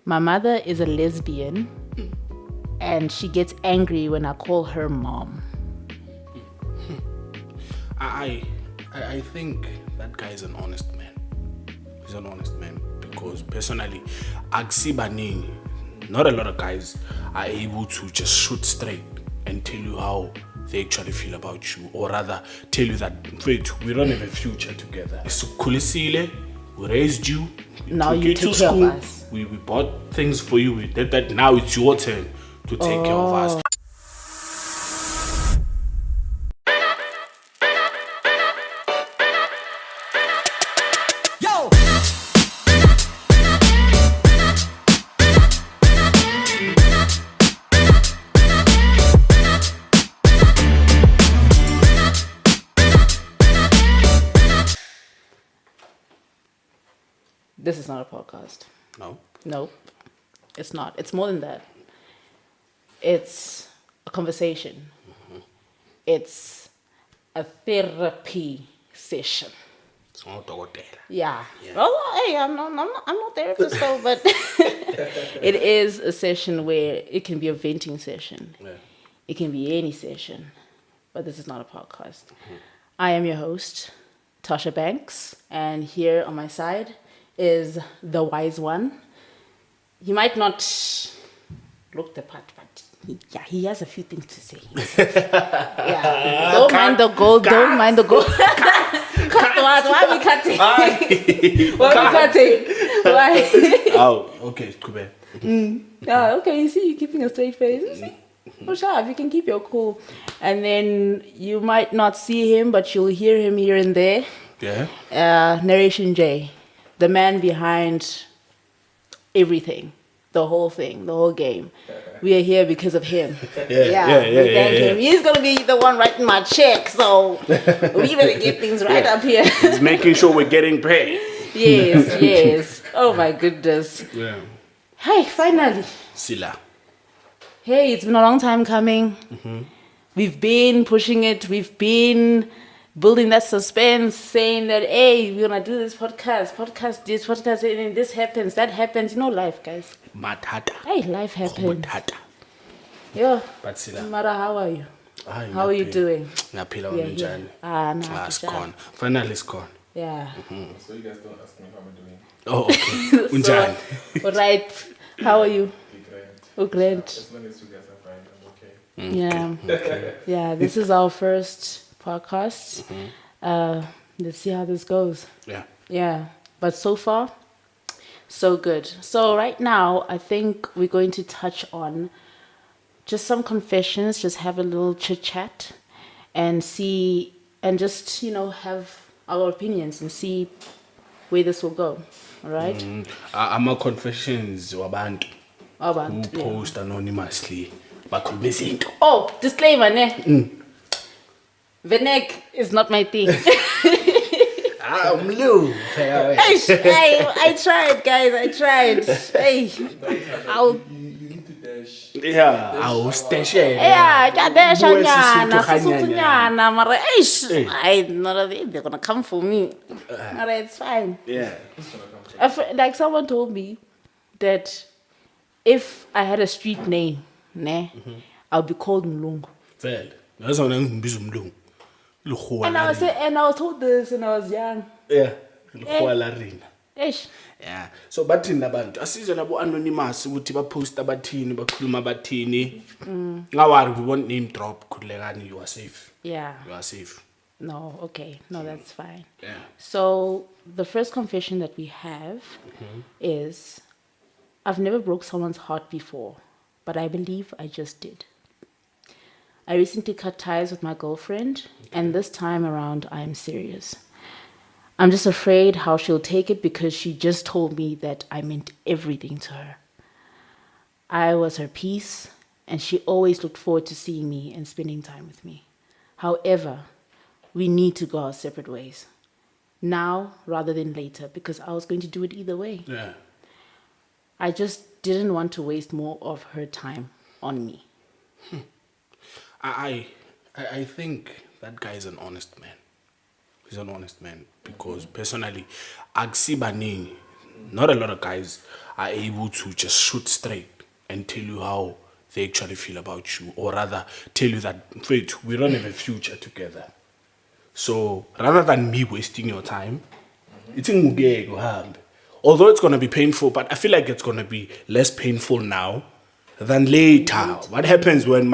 My mother is a lesbian, and she gets angry when I call her mom. I think that guy is an honest man. He's an honest man because personally, Agsibaning, not a lot of guys are able to just shoot straight and tell you how they actually feel about you, or rather tell you that wait, we don't have a future together. We raised you. Now took you to take care of school. us. We bought things for you. We did that. Now it's your turn to take care of us. This is not a podcast. No. Nope. It's not. It's more than that. It's a conversation. It's a therapy session. It's not doctor. Yeah. Well, hey, I'm not therapist though, but it is a session where it can be a venting session. Yeah. It can be any session, but this is not a podcast. I am your host, Tasha Banks, and here on my side is the wise one. He might not look the part, but he has a few things to say. Yeah. Don't mind the gold. Don't mind the gold. Why are we cutting? Why are we cutting? Why? Oh, okay, Kube. Yeah, okay, you see, you're keeping a straight face. You see? Oh, sharp, you can keep your cool. And then you might not see him, but you'll hear him here and there. Yeah. Narration J, the man behind everything, the whole thing, the whole game. We are here because of him. Yeah. We thank him. He's going to be the one writing my check, so we better get things right up here. He's making sure we're getting paid. Yes. Oh, my goodness. Yeah. Hi, finally. Sila. Hey, it's been a long time coming. We've been pushing it. We've been building that suspense, saying that, hey, we're going to do this podcast this, and then this happens, that happens. You know life, guys. Matata. Hey, life happens. Matata. Yeah. But Sila. No matter how are you? How are you doing? Ngaphila Yeah. njani? It's gone. Finally it's gone. Yeah. So you guys don't ask me how I'm doing. Oh, okay. Unjani? So, right. How are you? Be great. Oh, great. As long as you guys are fine, I'm okay. Yeah. Yeah, this is our first podcast. Let's see how this goes. Yeah. Yeah, but so far, so good. So right now, I think we're going to touch on just some confessions, just have a little chit chat and see, and just, have our opinions and see where this will go. All right? Ama confessions wabantu who Abantu, yeah. post anonymously bakhuluma izinto. Oh, disclaimer, ne? Venek is not my thing. Umlu. I tried, guys. I tried. Hey, I'll. You need to dash. Yeah, I'll stash it. Yeah, that's Buwe nyana, sisuthu nyana, mara, they're gonna come for me. Alright, it's fine. Yeah. Like someone told me that if I had a street name, I'll be called Mlungu. Vele. Ngazona ngimbiza umlungu. Lukhuwa And I was told this when I was young. Yeah. Lukhuwa la rina. Eish. Yeah. So bathini labantu asizwe labo anonymous ukuthi bapost abathini bakhuluma abathini. Ngawari we won't name drop khulekani, you are safe. Yeah. You are safe. No, okay. No, that's fine. Yeah. So the first confession that we have is I've never broke someone's heart before, but I believe I just did. I recently cut ties with my girlfriend, and this time around I'm serious. I'm just afraid how she'll take it because she just told me that I meant everything to her. I was her peace, and she always looked forward to seeing me and spending time with me. However, we need to go our separate ways. Now rather than later, because I was going to do it either way. Yeah. I just didn't want to waste more of her time on me. I think that guy is an honest man. He's an honest man because personally, Agsibaning, Not a lot of guys are able to just shoot straight and tell you how they actually feel about you, or rather tell you that, wait, we don't have a future together. So rather than me wasting your time, it's in ngeke uhambe. Although it's gonna be painful, but I feel like it's gonna be less painful now than later. What happens when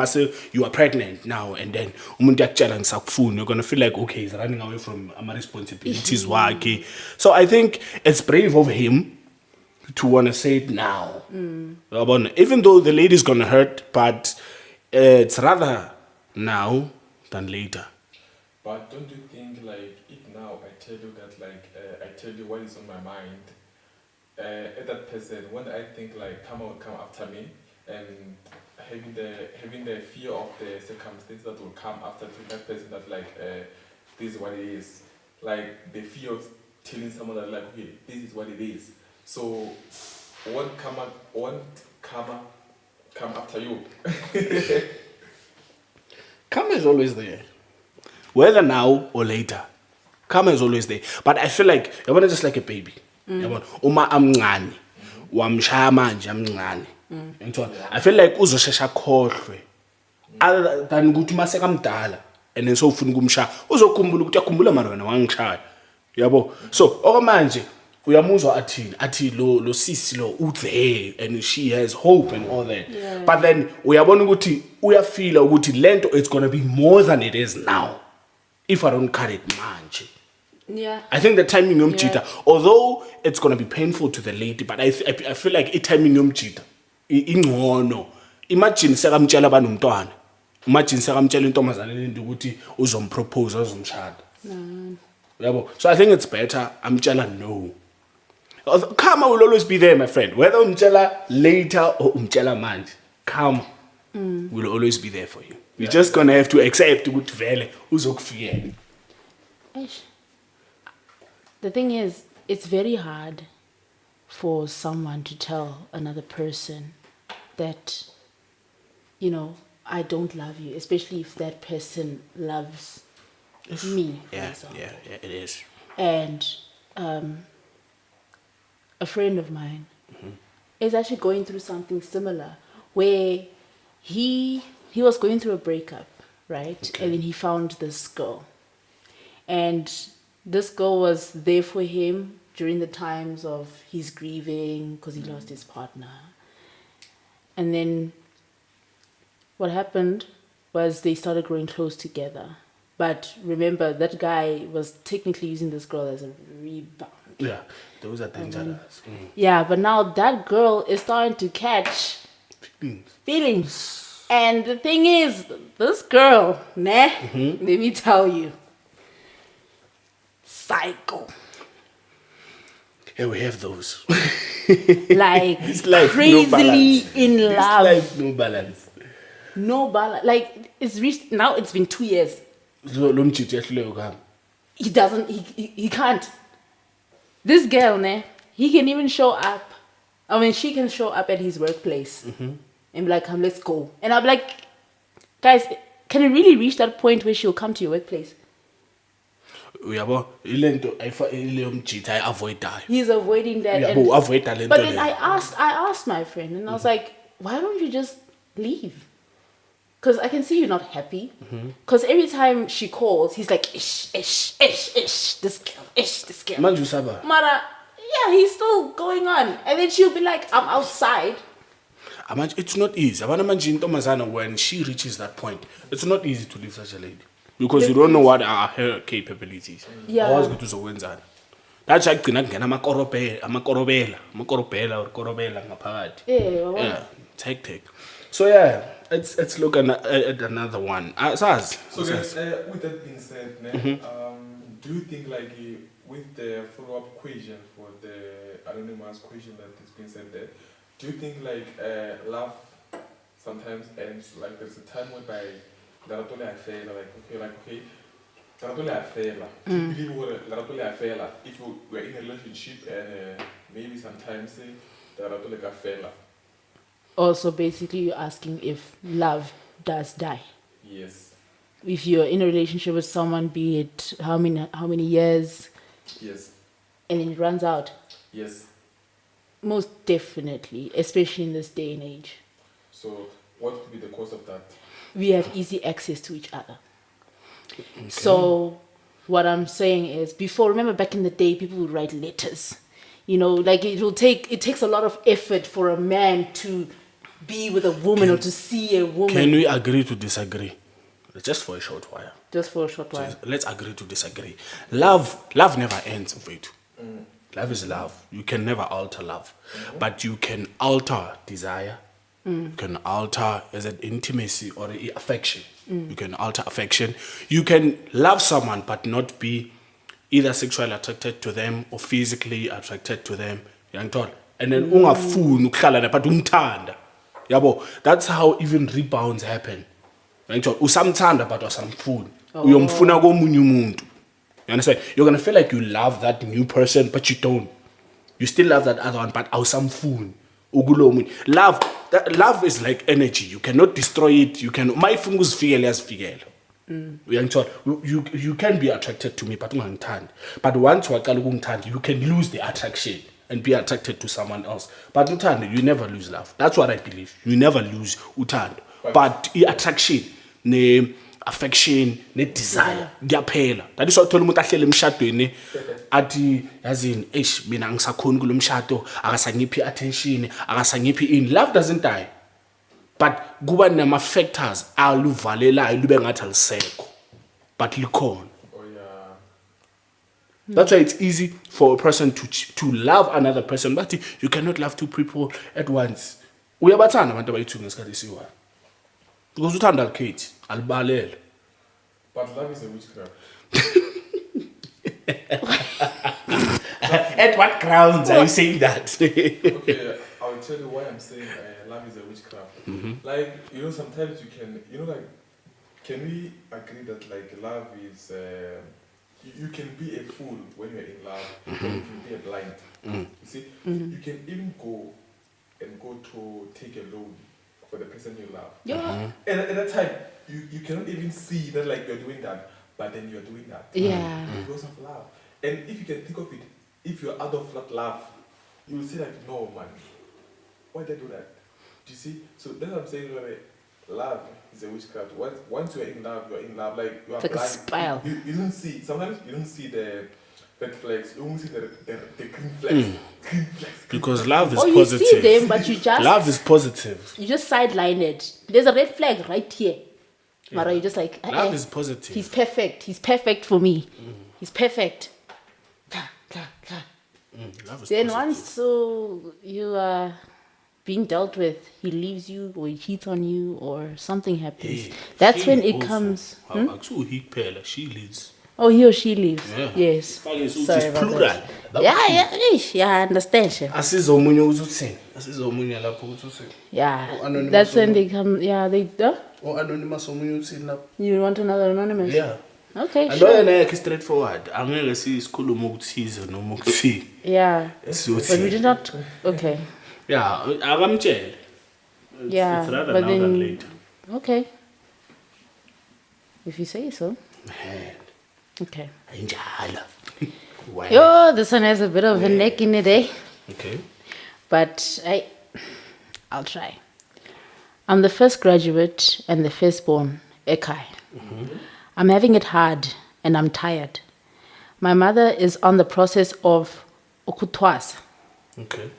you are pregnant now and then umuntu yakutshela ngisakufuna, you're gonna feel like, okay, he's running away from my responsibilities. Okay. So I think it's brave of him to wanna say it now. Even though the lady's gonna hurt, but it's rather now than later. But don't you think, like, if now I tell you that, like, I tell you what is on my mind, at that person, when I think, like, come after me, and having the fear of the circumstances that will come after to that person, that, like, this is what it is. Like, the fear of telling someone that, like, okay, this is what it is. So, won't come after you. Karma is always there. Whether now or later, karma is always there. But I feel like you're just like a baby. Uma amncane, wamshaya manje amncane. I feel like uzoshesha khohlwe. Other than ukuthi mase kamdala and then so ufuna ukumshaya, uzokhumbula ukuthi yakhumbula manje wena wangishaya. Yabo. So okwamanje uyamuzwa athi lo sisi lo there, and she has hope and all that. Yeah. But then uyabona ukuthi uyafila ukuthi lento it's going to be more than it is now if I don't cut it manje. Yeah. I think the timing yomjita, although it's going to be painful to the lady, but I feel like it timing yomjita ingcono. Imagine sekamtshela banomntwana. Imagine sekamtshela intombazane lento ukuthi uzompropose uzomshada. Yabo. So I think it's better amtshela no. Karma will always be there, my friend. Whether umtshela later or umtshela manje, karma will always be there for you. You're just gonna have to accept ukuthi vele uzokufika. The thing is, it's very hard for someone to tell another person that, you know, I don't love you, especially if that person loves me, for example. Yeah, it is. And a friend of mine is actually going through something similar, where he was going through a breakup, right? Okay. And then he found this girl. And this girl was there for him during the times of his grieving because he lost his partner. And then what happened was they started growing close together. But remember, that guy was technically using this girl as a rebound. Yeah, those are dangerous. Yeah, but now that girl is starting to catch feelings. And the thing is, this girl, let me tell you, psycho. Yeah, we have those. Like, It's like crazily in love. It's like no balance. No balance. Like, it's reached, now it's been 2 years. So, lo mchiti yahluleka ukuhamba. He doesn't, he can't. This girl, he can even show up. I mean, she can show up at his workplace and be like, come, let's go. And I'm like, guys, can it really reach that point where she'll come to your workplace? Uyabo, ilento ile yomjita avoidayo. He's avoiding that. Uyabo, avoid lento. But then I asked my friend, and I was like, why don't you just leave? Because I can see you're not happy. Because every time she calls, he's like, ish, ish, ish, ish, this girl, ish, this girl. Manje usaba. Mara, yeah, he's still going on. And then she'll be like, I'm outside. It's not easy. Abana manje intombazana, when she reaches that point, it's not easy to leave such a lady. Because you don't know what are her capabilities. Yeah. Always go to zokwenzana. That's why kugcina kungena amakorobela ngaphakathi. Yeah, take. So yeah, let's look at another one. Saz. So guys, with that being said, do you think, like, with the follow-up question for the anonymous question that is being said there, do you think, like, love sometimes ends, like, there's a time whereby laratole a fela, like okay, laratole a fela. Do you believe what laratole a fela? If you were in a relationship and maybe sometimes laratole a fela. Also, basically, you're asking if love does die. Yes. If you're in a relationship with someone, be it how many years, Yes. and it runs out. Yes. Most definitely, especially in this day and age. So, what could be the cause of that? We have easy access to each other. So what I'm saying is, before, remember back in the day, people would write letters. You know, like it takes a lot of effort for a man to be with a woman or to see a woman. Can we agree to disagree? Just for a short while. Just for a short while. Let's agree to disagree. Love never ends, Mfethu. Love is love. You can never alter love. But you can alter desire. You can alter, is it intimacy or affection? You can alter affection. You can love someone but not be either sexually attracted to them or physically attracted to them. And then ungafuni ukuhlala naye but umthanda. Yabo, that's how even rebounds happen. Usamthanda but usamfuni. Uyomfuna komunye umuntu. You understand? You're gonna feel like you love that new person, but you don't. You still love that other one, but awusamfuni. Love is like energy. You cannot destroy it. You can. My fingers figure as figure. You can be attracted to me, but ungangithandi. But once you can lose the attraction and be attracted to someone else. But uthando, you never lose love. That's what I believe. You never lose uthando. But attraction, ne affection, ne desire, kuyaphela. That is why uthola umuntu ahlele emshadweni athi yazini mina ngisakhona kulo mshado akasangiphi attention, akasangiphi in. Love doesn't die. But kuba nama factors aluvalelayo lube ngathi alisekho. But likhona. Oh yeah. That's why it's easy for a person to love another person, but you cannot love two people at once. Uyabathanda abantu abayi-2 ngesikhathi esiyi-1. Because uthanda alikhethi, alibalele. But love is a witchcraft. At what grounds are you saying that? Okay, I'll tell you why I'm saying love is a witchcraft. Like, sometimes you can, like, can we agree that, like, love is, you can be a fool when you're in love, and you can be a blind. You see, you can even go to take a loan for the person you love. Yeah. And at that time, you cannot even see that, like, you're doing that, but then you're doing that. Yeah. Because of love. And if you can think of it, if you're out of that love, you will say, like, no, man, why did I do that? Do you see? So that's what I'm saying, like, love is a witchcraft. Once you're in love, like, you are It's like a blind. spell. You don't see, sometimes you don't see the red flags, you only see the green flags. Green flags. Because love is You positive. see them, but you just Love is positive. you just sideline it. There's a red flag right here. Mara, you're just like, Love is positive. He's perfect. He's perfect for me. He's perfect. Love is Then positive. once you are being dealt with, he leaves you or he cheats on you or something happens. That's when it comes. She leads. Oh, he or she leaves. Yeah. Yes. Sorry Sorry about plural. that. Yeah, I understand. Chef. Asizomunye ukuthi uthini? Asizomunye lapho ukuthi uthini? Yeah. Oh, anonymous That's when woman. they come. Yeah, they. Anonymous omunye uthini lapho? You want another anonymous? Yeah. Okay, Alo sure. yena yakhe straightforward. Angeke sikhuluma ukuthize noma ukuthini. Yeah. Siyothini. But we did not. Okay. Yeah, akamtshele. Yeah, It's rather but now then- than later. Okay. If you say so. Man, Okay. ayinjalo. Wow. Yo, this one has a bit of a neck in it, eh? Okay. But I'll try. I'm the first graduate and the firstborn, Ekai. I'm having it hard and I'm tired. My mother is on the process of okutwas, Okay.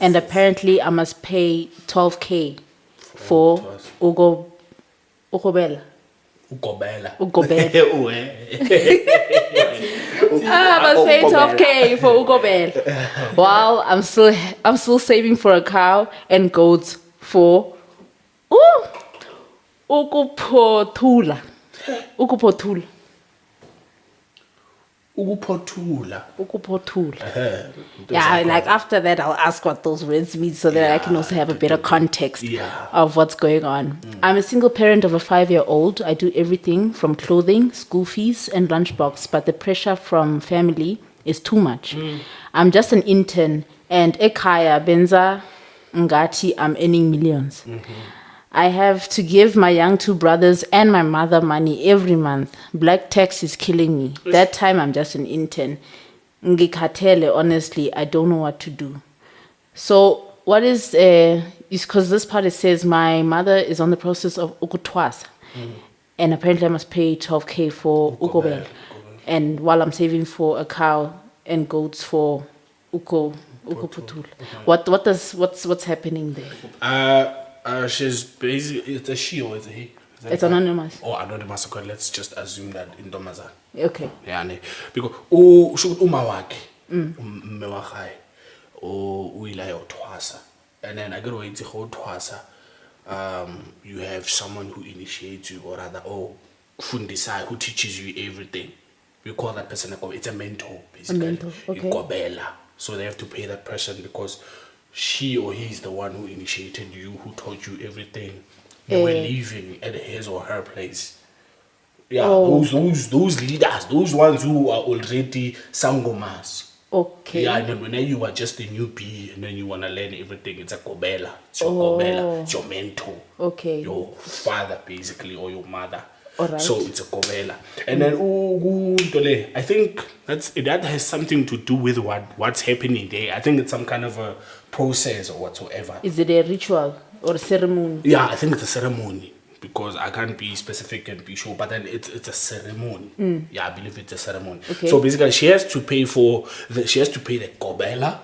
and apparently I must pay 12K for Okutwas. Ugobela. Ugobela. Ugobela. Uwe. I must pay 12K for Ugobel. While I'm still saving for a cow and goats for ukupothula. Ukupothula. Ukuphothula. Ukupothula. Yeah, like after that I'll ask what those words mean so that I can also have a better context of what's going on. I'm a single parent of a 5-year-old. I do everything from clothing, school fees, and lunchbox, but the pressure from family is too much. I'm just an intern, and ekaya benza ngati I'm earning millions. I have to give my young 2 brothers and my mother money every month. Black tax is killing me. That time I'm just an intern. Ngikhathele, honestly, I don't know what to do. So what is because this part it says my mother is on the process of ukutwasa, and apparently I must pay 12K for ukobel, and while I'm saving for a cow and goats for ukoputul. What's happening there? She's basically, it's a she or it's a he? Is that It's right? anonymous. Oh, anonymous. Okay, let's just assume that in Domazan. Okay. Yeah, because should umawaki, umewahai, uila otwasa, and then I go to otwasa. You have someone who initiates you, or rather, fundisai, who teaches you everything. We call that person it's a mentor, basically. A mentor, okay. Ikobela. So they have to pay that person because she or he is the one who initiated you, who taught you everything. They were living at his or her place. Yeah, those leaders, those ones who are already sangomas. Okay. Yeah, and then when you are just a newbie and then you want to learn everything, it's a kobela. It's your kobela. It's your mentor. Okay. Your father, basically, or your mother. All right. So it's a kobela. And then, I think that has something to do with what's happening there. I think it's some kind of a process or whatsoever. Is it a ritual or a ceremony? Yeah, I think it's a ceremony. Because I can't be specific and be sure, but then it's a ceremony. Yeah, I believe it's a ceremony. Okay. So basically, she has to pay the kobela,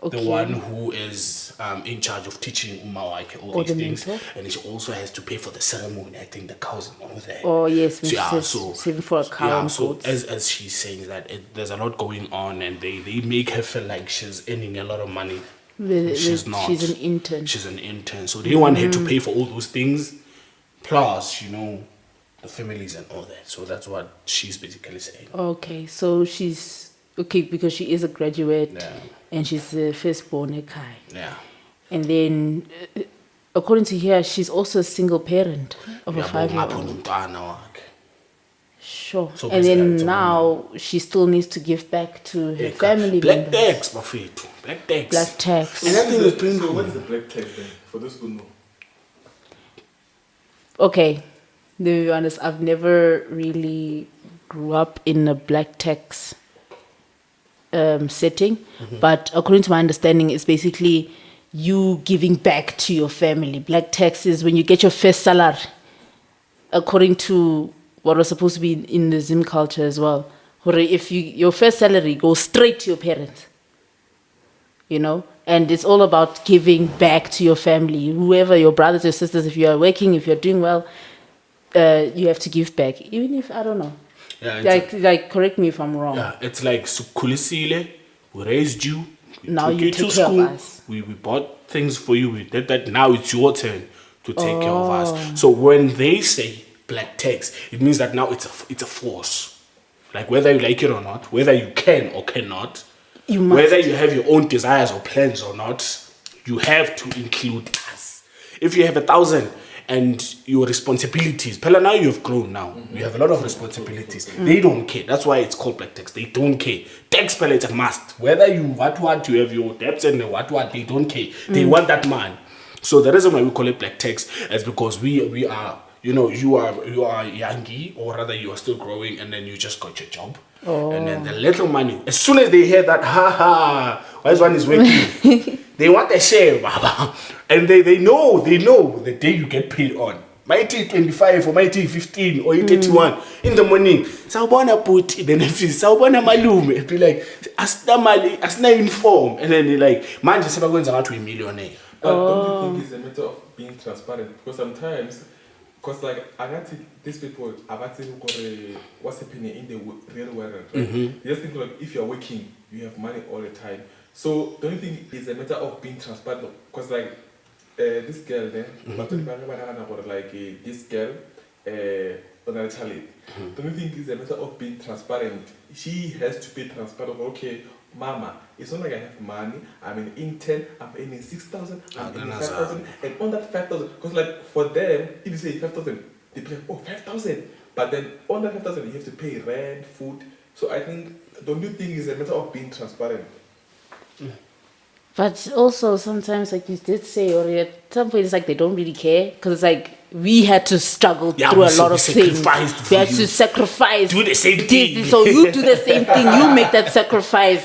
Okay. the one who is in charge of teaching Umawake all these the things, mentor. and she also has to pay for the ceremony. I think the cows and all that. Oh yes, So, yeah, saving for a cow and so goats. as she's saying that there's a lot going on, and they make her feel like she's earning a lot of money. She's not. She's an intern. She's an intern, so they want her to pay for all those things. Plus, the families and all that. So that's what she's basically saying. Okay, so she's okay because she is a graduate, Yeah. and she's the firstborn Ekai. Yeah. And then, according to here, she's also a single parent of a Yeah, 5-year-old. Sure. So And basically, then it's a now she still needs to give back to her family Black members. tax, Bafetu. Black tax. Black tax. And that thing is plain So what is the black tax then? For those who know. Okay, to be honest, I've never really grew up in a black tax setting, but according to my understanding, it's basically you giving back to your family. Black tax is when you get your first salary, according to what was supposed to be in the Zim culture as well. If your first salary goes straight to your parents, and it's all about giving back to your family, whoever, your brothers, your sisters. If you are working, if you're doing well, you have to give back, even if I don't know. Yeah, Like correct me if I'm wrong. yeah, it's like Sukulisile, we raised you. We Now took you to take care of school. us. We bought things for you. We did that. Now it's your turn to take care of us. So when they say black tax, it means that now it's a force. Like whether you like it or not, whether you can or cannot, You must. whether you have your own desires or plans or not, you have to include us. If you have 1,000 and your responsibilities, Pella, now you've grown now. You have a lot of responsibilities. They don't care. That's why it's called black tax. They don't care. Tax, Pella, it's a must. Whether you what you have your debts and what, they don't care. They want that man. So the reason why we call it black tax is because we are, you are youngie, or rather you are still growing, and then you just got your job. And then the little money, as soon as they hear that, why is one is working? They want a share, Baba. And they know the day you get paid on. My tea 25 or my tea 15 or 31 in the morning. Sawubona put the nephews, sawubona malume. It'd be like, asna inform. And then they like, man, just going to be a millionaire. But don't you think it's a matter of being transparent? Because sometimes, like, I got these people, I got what's happening in the real world. Right? You just think like if you're working, you have money all the time. So don't you think it's a matter of being transparent? Because like this girl then, like this girl, on a child. Don't you think it's a matter of being transparent? She has to be transparent. Okay, Mama, it's not like I have money. I'm an intern. I'm earning 6,000. I'm earning 5,000. And on that 5,000, because like for them, if you say 5,000, they be like, oh, 5,000. But then on that 5,000, you have to pay rent, food. So I think, don't you think it's a matter of being transparent? But also sometimes, like you did say, or at some point, it's like they don't really care because it's like we had to struggle through a lot of things. sacrificed We had for to you. sacrifice. Do the same this, thing. this. So you do the same thing. You make that sacrifice.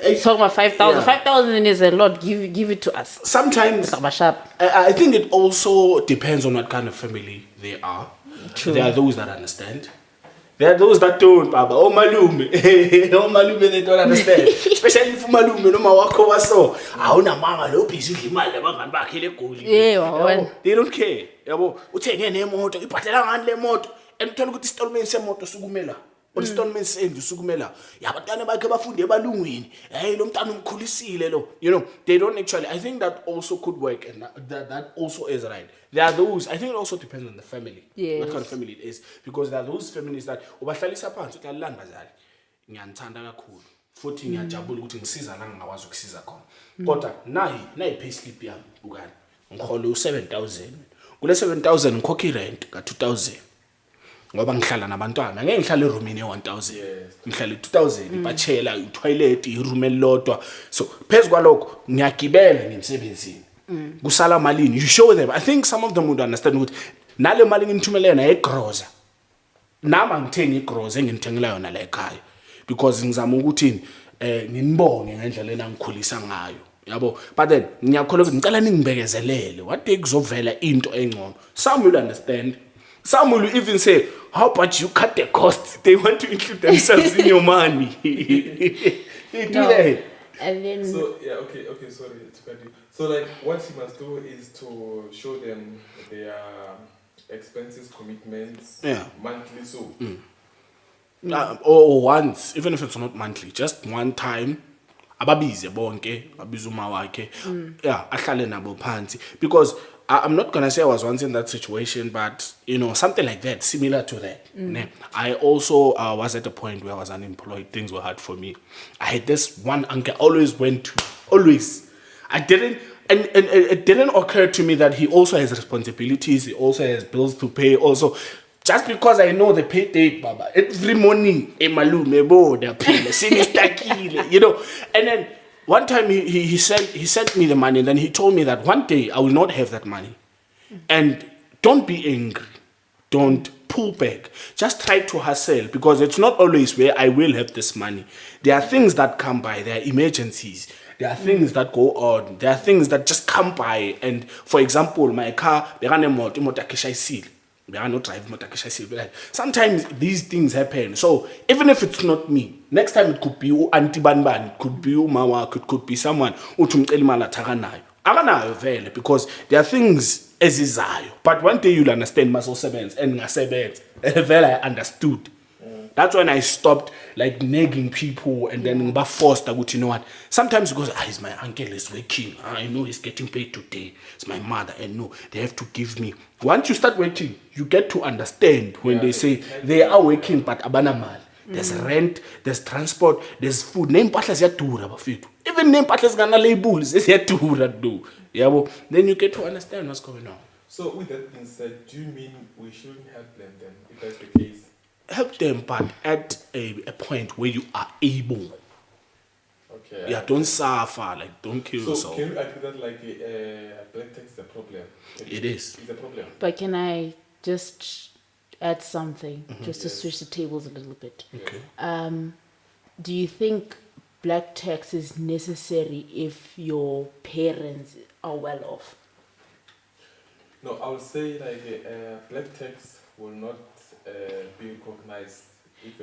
Talking about 5,000. Yeah. 5,000 is a lot. Give it to us. Sometimes I think it also depends on what kind of family they are. True. There are those that understand. There are those that don't, Baba. Oh, malume. Oh, malume, they don't understand. Especially if malume, no mawako waso. Awuna mama lo busy imali abangani bakhe legoli. Yeah, They don't care. Yabo, uthenge nemoto, ibhathela ngani le moto. And uthola ukuthi installment semoto sukumela. Or installment sendlu sukumela. Yabatana bakhe bafunde ebalungwini. Hey, lo mntana umkhulisile lo. You know, they don't actually. I think that also could work, and that also is right. There are those. I think it also depends on the family. Yes. What kind of family it is, because there are those families that ubahlalisa phansi uthi alilani bazali ngiyanithanda kakhulu futhi ngiyajabula ukuthi ngisiza la ngingakwazi ukusiza khona kodwa nayi payslip yami bukani ngihola u7,000 kule 7,000 ngikhokha irent ka2,000 ngoba ngihlala nabantwana ngeke ngihlale eroomini e1,000 ngihlala e2,000 ibachela itoilet iroom elilodwa so phezukwalokho ngiyagibela ngemsebenzini kusala malini. You show them. I think some of them would understand ukuthi nale mali ngimthumela na egroza nama ngithenga igroza engithengela yona la ekhaya because ngizama ukuthi nginibonge ngendlela enangikhulisa ngayo yabo. But then ngiyakholwa ukuthi ngicela ningibekezelele what day kuzovela into engcono. Some will understand, some will even say how about you cut the costs. They want to include themselves in your money. They do that. And then So yeah, okay, sorry to cut you. So like what you must do is to show them their expenses, commitments, monthly. So Or once, even if it's not monthly, just one time. Ababize bonke, abize uma wakhe. Yeah, ahlale nabo phansi because I'm not gonna say I was once in that situation, but you know, something like that, similar to that. I also was at a point where I was unemployed. Things were hard for me. I had this one uncle I always went to. Always. I didn't, and it didn't occur to me that he also has responsibilities. He also has bills to pay. Also, just because I know the pay date, Baba, every morning, emalume bo the pay, you know. And then one time he sent me the money, and then he told me that one day I will not have that money, and don't be angry, don't pull back, just try to hustle because it's not always where I will have this money. There are things that come by, there are emergencies. There are things that go on. There are things that just come by. And for example, my car, sometimes these things happen. So even if it's not me, next time it could be Auntie Banban, it could be Mawa, it could be someone because there are things as izayo. But one day you'll understand muscle sevens and ngasebens. I understood. That's when I stopped like nagging people and then forced to go, you know what? Sometimes because my uncle is working. I know he's getting paid today. It's my mother. And no, they have to give me. Once you start working, you get to understand when they say they are working, but abana mal. There's rent, there's transport, there's food. Name patlas yatura bafito. Even name patlas gonna labels is yatura do. Yeah, then you get to understand what's going on. So with that being said, do you mean we shouldn't help them then, if that's the case? Help them, but at a point where you are able. Okay. Yeah, don't suffer, like don't kill yourself. So can you agree that like black tax is a problem? It is. It's a problem. But can I just add something, just to switch the tables a little bit? Okay. Do you think black tax is necessary if your parents are well off? No, I would say like black tax will not be recognized if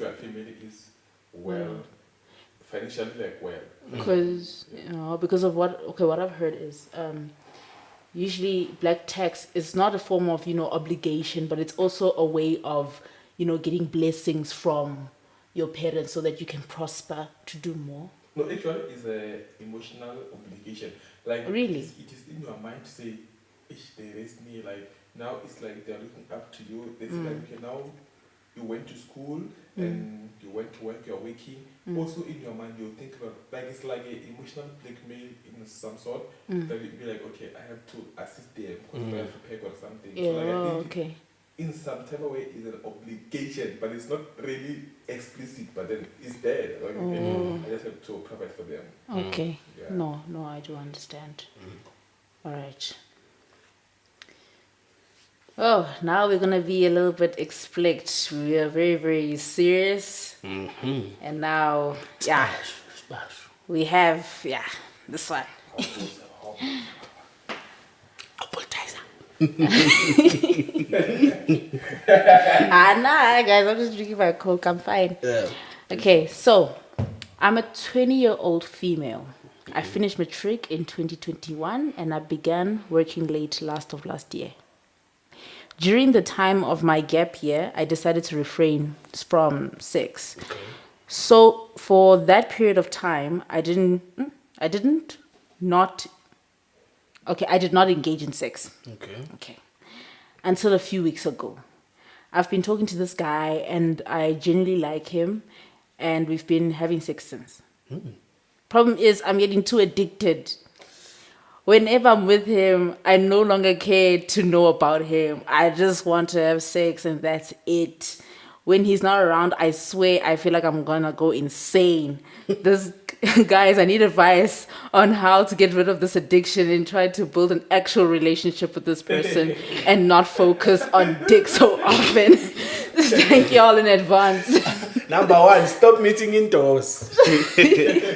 your family is well, financially like well. Because because of what I've heard is usually black tax is not a form of obligation, but it's also a way of getting blessings from your parents so that you can prosper to do more. No, actually, it's an emotional obligation. Like really, it is in your mind to say, they raised me, like now it's like they're looking up to you. It's like, okay, now you went to school and you went to work, you're working. Also in your mind, you think about, like it's like an emotional blackmail in some sort. That you'd be like, okay, I have to assist them because I have to pay or something. Yeah, So like, I think okay. in some type of way it's an obligation, but it's not really explicit, but then it's there. Like, okay, I just have to provide for them. Okay. Yeah. No, I do understand. All right. Oh, now we're gonna be a little bit explicit. We are very, very serious. And now, We have, this one. Appetizer. Nah, guys, I'm just drinking my Coke. I'm fine. Yeah. Okay, so I'm a 20-year-old female. I finished matric in 2021 and I began working late last year. During the time of my gap year, I decided to refrain from sex. Okay. So for that period of time, I did not engage in sex. Okay. Until a few weeks ago. I've been talking to this guy and I genuinely like him and we've been having sex since. Problem is I'm getting too addicted. Whenever I'm with him, I no longer care to know about him. I just want to have sex and that's it. When he's not around, I swear I feel like I'm gonna go insane. Guys, I need advice on how to get rid of this addiction and try to build an actual relationship with this person and not focus on dick so often. Thank you all in advance. Number one, stop meeting indoors.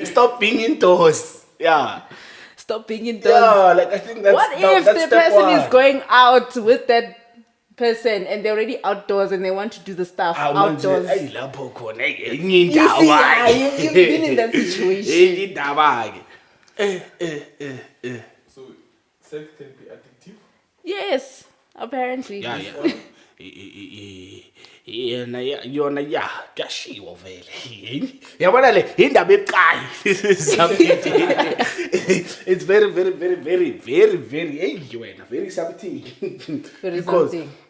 Stop being indoors. Yeah. Stop being indoors. Yeah, like I think that's What if that's the step person one. is going out with that person and they're already outdoors and they want to do the stuff outdoors? Hey, lapho khona, hey, You see, you've been in that situation. So sex can be addictive. Yes, apparently. Yeah. Yona kuyashiwo vele. Yabona le indaba ebucayi. It's very very something.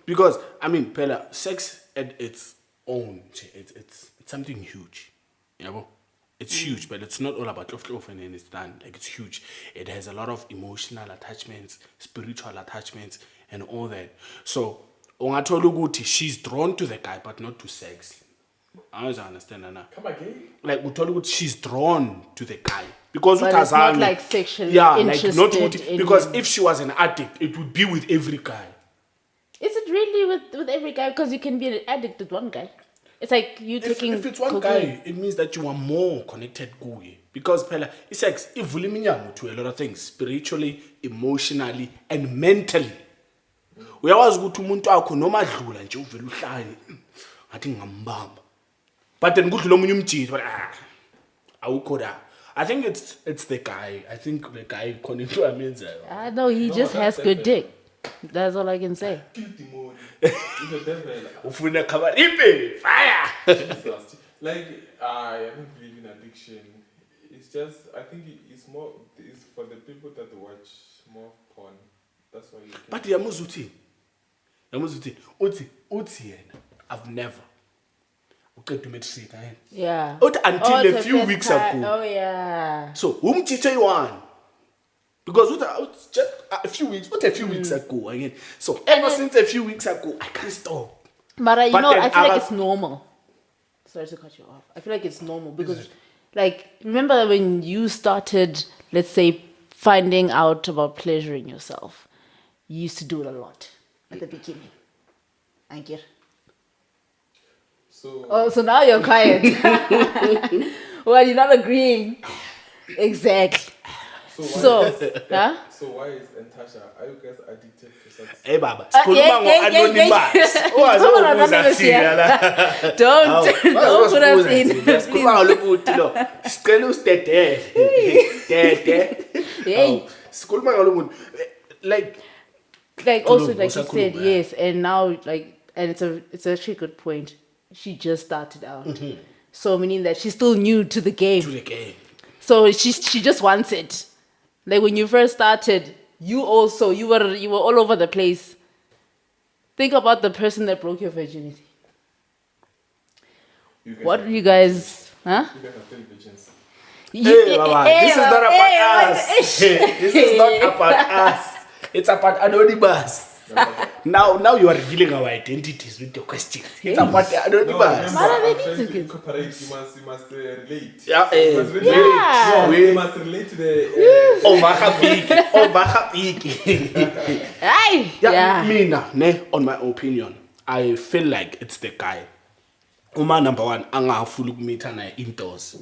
Because I mean, Pella, sex at its own, it's something huge. Yeah, it's huge, but it's not all about love and it's done. Like it's huge. It has a lot of emotional attachments, spiritual attachments, and all that. So ungathola ukuthi she's drawn to the guy but not to sex. I don't understand that now. Come again. Like uthola ukuthi she's drawn to the guy because But it's not like sexually interested in because him. if she was an addict, it would be with every guy. Is it really with every guy? Because you can be an addict with one guy. It's like you taking. If it's one cocaine. guy, it means that you are more connected kuye. Because phela sex ivula iminyango to a lot of things, spiritually, emotionally, and mentally. Uyawazi ukuthi umuntu wakho noma adlula nje uvela uhlanye ngathi ngambamba. But then kudlula omunye umjiji but awukho da. I think it's the guy. I think the guy khona into amenzayo. No, he just has good dick. That's all I can say. Kill demon. It's a devil. Ufuna khabaripe fire. Jesus. Like I don't believe in addiction. It's just I think it's for the people that watch more porn. That's why you can. But yamuzuthi uthi yena I've never uqeda umatric ayena. Yeah. Until a the few first weeks time. ago. Oh yeah. So umtithe one. Because just a few weeks ago again. So ever since a few weeks ago, I can't stop. But But then I feel like I it's normal. Sorry to cut you off. I feel like it's normal because, like, remember when you started, let's say, finding out about pleasuring yourself, you used to do it a lot at the beginning. Thank you. So now you're quiet. Well, you're not agreeing. Exactly. So why is Natasha? Are you guys addicted to sex? Hey baba, sikhuluma ngo-anonymous. Don't put us in. Sikhuluma ngalokuthi lo. Sicela usidedele. Hey. Sikhuluma ngalokuthi like also like you Sakhuluma, said, yes, and now and it's actually a good point. She just started out, so meaning that she's still new to the game. So she just wants it. Like when you first started, you were all over the place. Think about the person that broke your virginity. What do you guys? Huh? You guys are still virgins. Hey, Baba, this is not about us. This is not about us. It's about anonymous. Now you are revealing our identities with your questions. It's about the anonymous. Incorporate. You must relate. Yeah, You must relate. Yeah. You must relate to the. Yeah. On my opinion, I feel like it's the guy. Number one, angafuna ukumeetha naye indoors.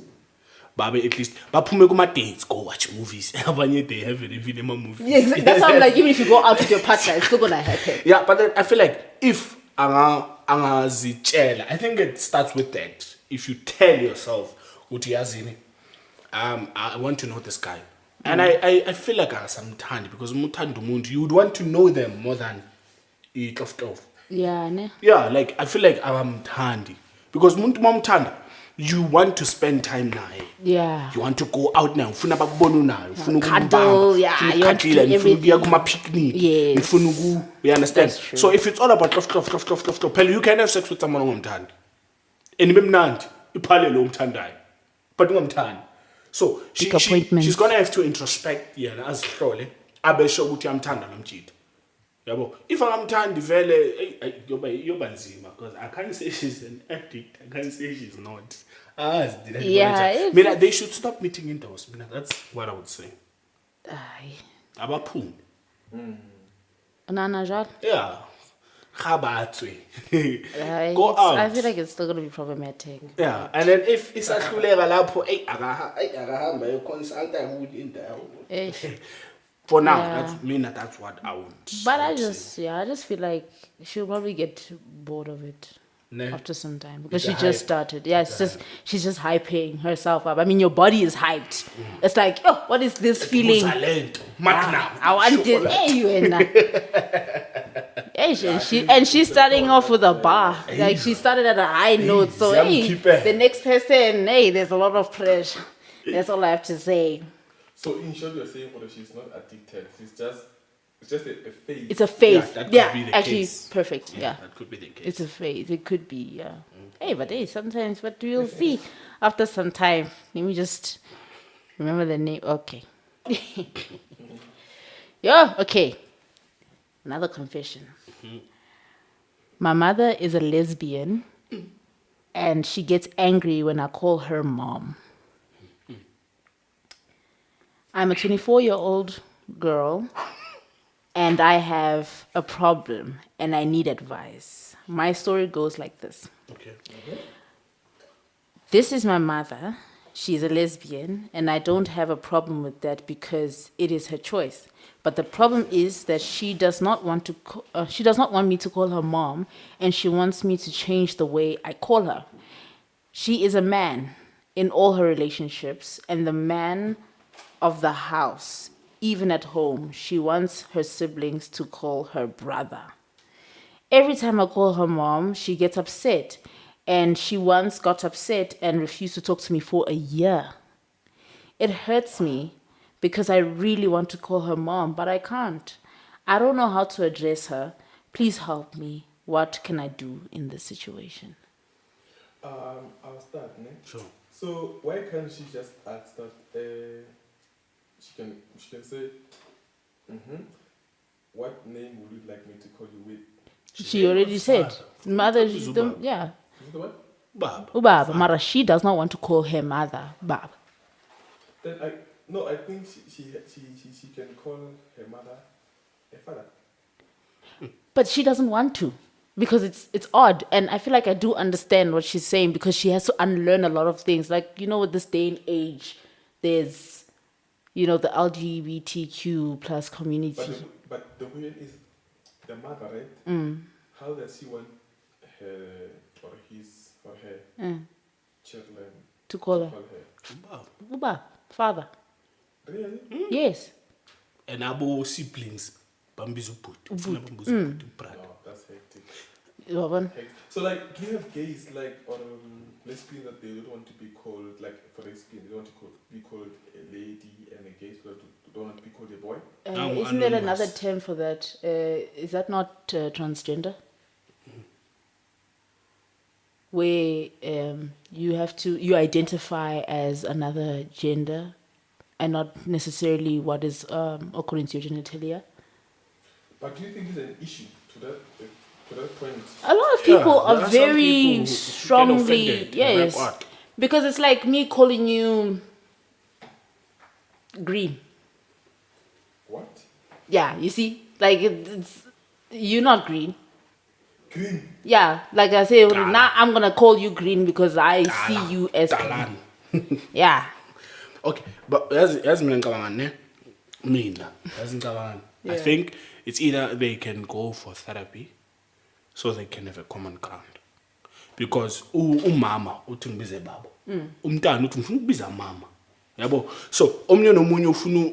babe at least baphume kuma-dates, go watch movies. Abanye they have even movie. Yes, that's why I'm like, even if you go out with your partner, it's still gonna happen. Yeah, but then I feel like if angazitshela, I think it starts with that. If you tell yourself, uthi yazini, I want to know this guy. And I feel like sometimes because you would want to know them more than itlof. Yeah, ne? Yeah, like I feel like abamthandi because umuntu mamthanda, you want to spend time naye. Yeah. You want to go out now. Ufuna bakubona unayo, ufuna Cuddle, yeah, you want to do ufuna ukuya everything. kuma-picnic. Yes. Ufuna you understand? That's true. So if it's all about phela you can have sex with someone ongamthandi. And ibe mnandi, iphale lo umthandayo. But ungamthandi. So Big appointments. she's gonna have to introspect yena azihlole abesho ukuthi uyamthanda lo mjito. Yabo, if angamthandi vele yoba nzima because I can't say she's an addict. I can't say she's not. Yeah, Mina, they should stop meeting indoors. Mina, that's what I would say. Aye. Abaphume. Nana Jacques? Yeah. Gabatswe. Go out. I feel like it's still gonna be problematic. Yeah, and then if isahluleka lapho akahamba yoconsulta indawo. Eh. For now, Yeah. that's what I would. But I I would just feel like she'll probably get bored of it Ne? after some time because It's she a just hype. started. Yeah, she's just hyping herself up. I mean, your body is hyped. It's like, oh, what is this feeling? Uzalento, Magna, I want this. Hey, you and and she's starting off with a bar. Like she started at a high note. So hey, the next person, hey, there's a lot of pressure. That's all I have to say. So in short, you're saying that she's not addicted. It's just a phase. It's a phase. Yeah, that could Yeah, be the actually, case. perfect. Yeah. That could be the case. It's a phase. It could be, yeah. Hey, but hey, sometimes, but we'll see after some time. Let me just remember the name. Okay. Yeah, okay. Another confession. My mother is a lesbian and she gets angry when I call her mom. I'm a 24-year-old girl and I have a problem and I need advice. My story goes like this. Okay. This is my mother. She's a lesbian, and I don't have a problem with that because it is her choice. But the problem is that she does not want me to call her mom, and she wants me to change the way I call her. She is a man in all her relationships, and the man of the house. Even at home, she wants her siblings to call her brother. Every time I call her mom, she gets upset. And she once got upset and refused to talk to me for a year. It hurts me because I really want to call her mom, but I can't. I don't know how to address her. Please help me. What can I do in this situation? I'll start, ne? Sure. So why can't she just ask that? She can say, what name would you like me to call you with? She already said, mother. She's Ubaba. Yeah, Is it what? Bab. Ubaba. Mara, she does not want to call her mother Bab. Then I think she can call her mother a father. But she doesn't want to because it's odd. And I feel like I do understand what she's saying because she has to unlearn a lot of things. Like, with this day and age, there's, the LGBTQ plus community. But the question is the mother, right? How does she want her or his or her children To call her. Bab. Uba, father. Really? Yes. And abo siblings bambiza ubhuti. Ufuna bambiza ubhuti, brother. Oh, that's hectic. Yabona? So, like, do you have gays, like, or lesbian that they don't want to be called, like, for lesbian, they don't want to be called a lady and a gay, so that they don't want to be called a boy? Isn't there Anonymous. another term for that? Is that not transgender? Where you identify as another gender and not necessarily what is according to your genitalia. But do you think it's an issue to that point? A lot of people there are are some very people who get strongly, offended. yes, Like what? because it's like me calling you green. What? Yeah, you see, like it's you're not green. Green. Yeah, like I say, now I'm gonna call you green because I see you as green. Talan. Yeah, Okay, but as mina ngicabanga ne mina as ngicabanga I think it's either they can go for therapy so they can have a common ground. Because umama uthi ngibize baba. Umntana uthi ngifuna ukubiza mama. Yabo? So omnye nomunye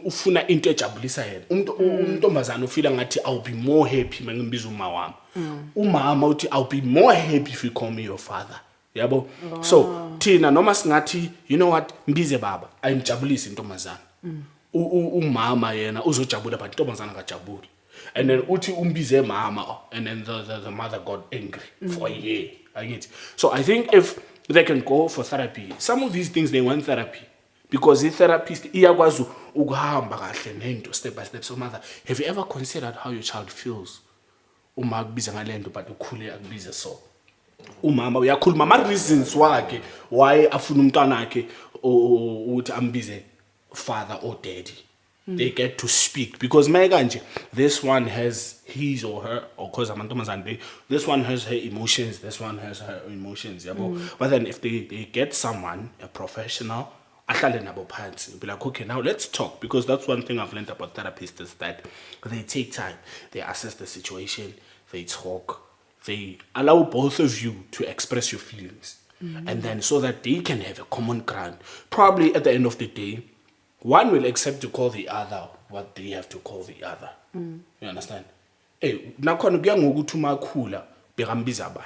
ufuna into ejabulisa yena. Untombazana ufila ngathi I'll be more happy mangimbiza uma wami. Umama uthi I'll be more happy if you call me your father. Yabo? So thina noma singathi you know what mbize baba ayimjabulisi intombazana. Umama yena uzojabula but intombazana akajabuli. And then uthi umbize mama and then the mother got angry for a year. I get. So I think if they can go for therapy, some of these things they want therapy because the therapist iyakwazi ukuhamba kahle nento step by step. So mother, have you ever considered how your child feels? Uma akubiza ngalento but ukhule akubize so. Umama uyakhuluma ama reasons wakhe why afuna umntwana wakhe uthi ambize father or daddy. They get to speak because Meganje, this one has his or her, or cause this one has her emotions, this one has her emotions. Yeah, but then if they get someone, a professional, be like, okay, now let's talk because that's one thing I've learned about therapists is that they take time, they assess the situation, they talk, they allow both of you to express your feelings, and then so that they can have a common ground. Probably at the end of the day, one will accept to call the other what they have to call the other. You understand? Hey, nakhona kuya ngokuthi umakhula bekambiza abani.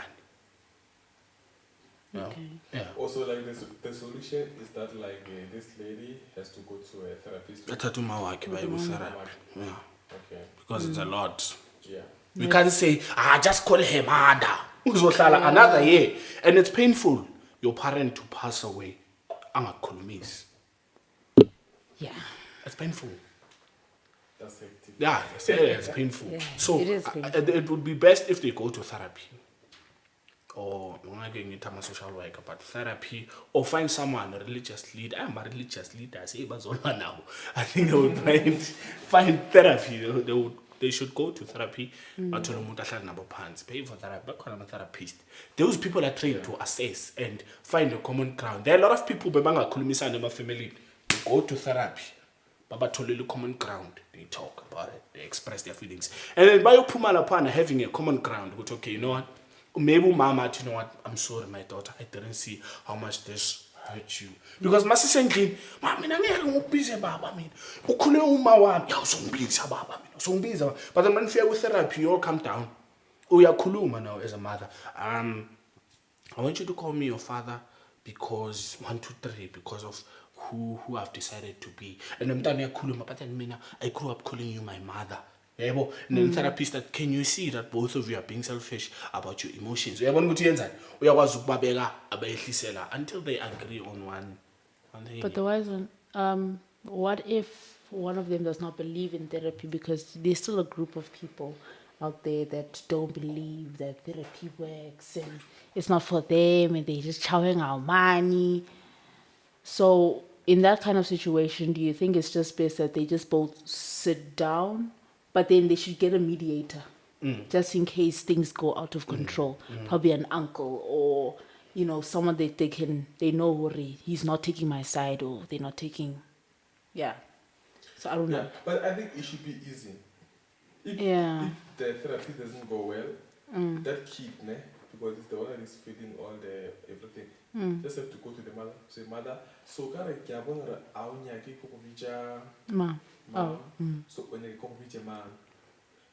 Yeah. Also, like the solution is that like this lady has to go to a therapist. Thatha uma wakhe baye ku therapy. Yeah. Okay. Because it's a lot. Yeah. We can't say, just call her mother. Uzohlala another year. And it's painful. Your parent to pass away. Angakhulumisi. Yeah. It's painful. That's hectic. Yeah, it's painful. Yeah, So it is painful. it would be best if they go to therapy. Or a social worker, but therapy, or find someone, a religious leader. I'm a religious leader. I say, now. I think they would find therapy. They should go to therapy. But pay for therapy. But therapist. Those people are trained to assess and find a common ground. There are a lot of people bebanga kulumisa in my family. Go to therapy. Baba tolele common ground. They talk about it. They express their feelings. And then by Pumala Pana having a common ground, which okay, you know what? Maybe mama, you know what? I'm sorry, my daughter. I didn't see how much this hurt you. Because my sister said, "Mama, I'm busy, Baba. I mean, ukule uma wami, ya usongbiza, Baba. Usongbiza." But then when you with therapy, you all come down. Uyakhuluma now as a mother. I want you to call me your father because 1, 2, 3 because of who I've decided to be. And I'm done yakhuluma, but then mina, I grew up calling you my mother. And then therapist that can you see that both of you are being selfish about your emotions? Until they agree on one thing. But the wise one, what if one of them does not believe in therapy because there's still a group of people out there that don't believe that therapy works and it's not for them and they're just chowing our money. So in that kind of situation, do you think it's just best that they just both sit down, but then they should get a mediator just in case things go out of control? Probably an uncle or, someone that they know worry, he's not taking my side or they're not taking, So I don't know. But I think it should be easy. If the therapy doesn't go well, that kid, because it's the one that is feeding all the everything, just have to go to the mother, say, "Mother, so kare kyabonga awunyaki kokuvicha Ma. so when you come with your man,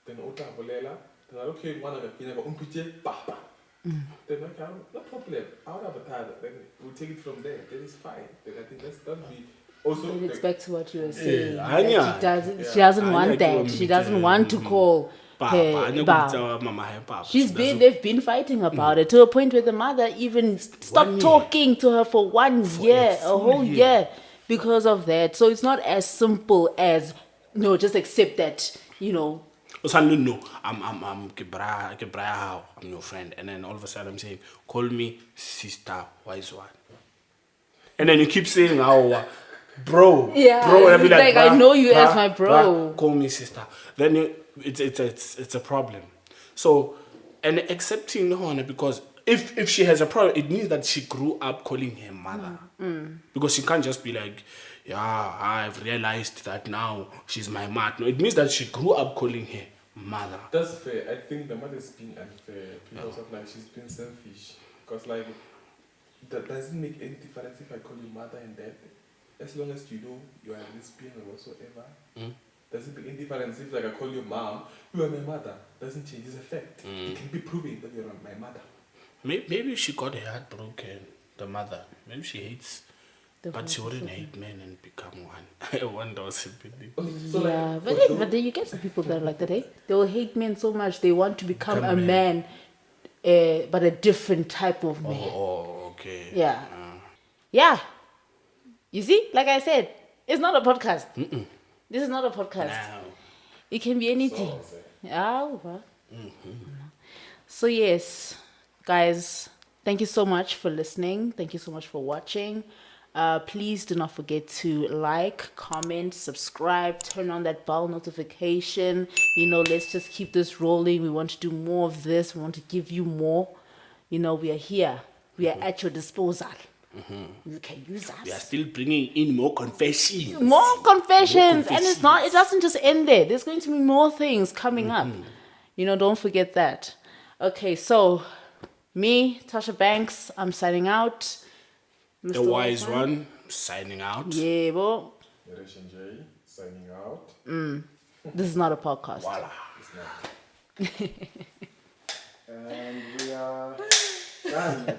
then utabolela, then okay, one of the pina go umpite papa. Then okay, no problem. I'll have a tad. Then we'll take it from there. Then it's fine. Then I think that'll be also. It's back to what you were saying. Yeah, she doesn't want that. She doesn't want to call her Baba. They've been fighting about it to a point where the mother even stopped talking to her for 1 year, a whole year, because of that. So it's not as simple as just accept that, No, I'm Kebraya, I'm your friend, and then all of a sudden I'm saying, call me sister, wise one, and then you keep saying, bro, bro, and I'll be like, I know you as my bro. Call me sister. Then it's a problem. So, and accepting no one because if she has a problem, it means that she grew up calling her mother. Because she can't just be like, yeah, I've realized that now she's my mother. No, it means that she grew up calling her mother. That's fair. I think the mother is being unfair because of like she's being selfish. Because like that doesn't make any difference if I call you mother and dad. As long as you know you are a lesbian or whatsoever. Doesn't make any difference if like I call you mom, you are my mother. Doesn't change its effect. It can be proven that you are my mother. Maybe she got her heart broken, the mother. Maybe she hates, but she wouldn't hate men and become one. One doesn't believe. So Yeah, like, but then you get some people that are like that, eh? They'll hate men so much they want to become a man, but a different type of man. Oh, okay. Yeah. Yeah. You see, like I said, it's not a podcast. This is not a podcast. Now, It can be anything. Yeah. Well. So yes, guys, thank you so much for listening. Thank you so much for watching. Please do not forget to like, comment, subscribe, turn on that bell notification. Let's just keep this rolling. We want to do more of this. We want to give you more. We are here. We are at your disposal. You can use us. we are still bringing in more confessions. More confessions. And confessions. it doesn't just end there. There's going to be more things coming up. Don't forget that. Okay, so me, Tasha Banks, I'm signing out. The Mr. wise Wilson? one, signing out. Yeah, bro. Narration J signing out. This is not a podcast. Voila. It's not. And we are done.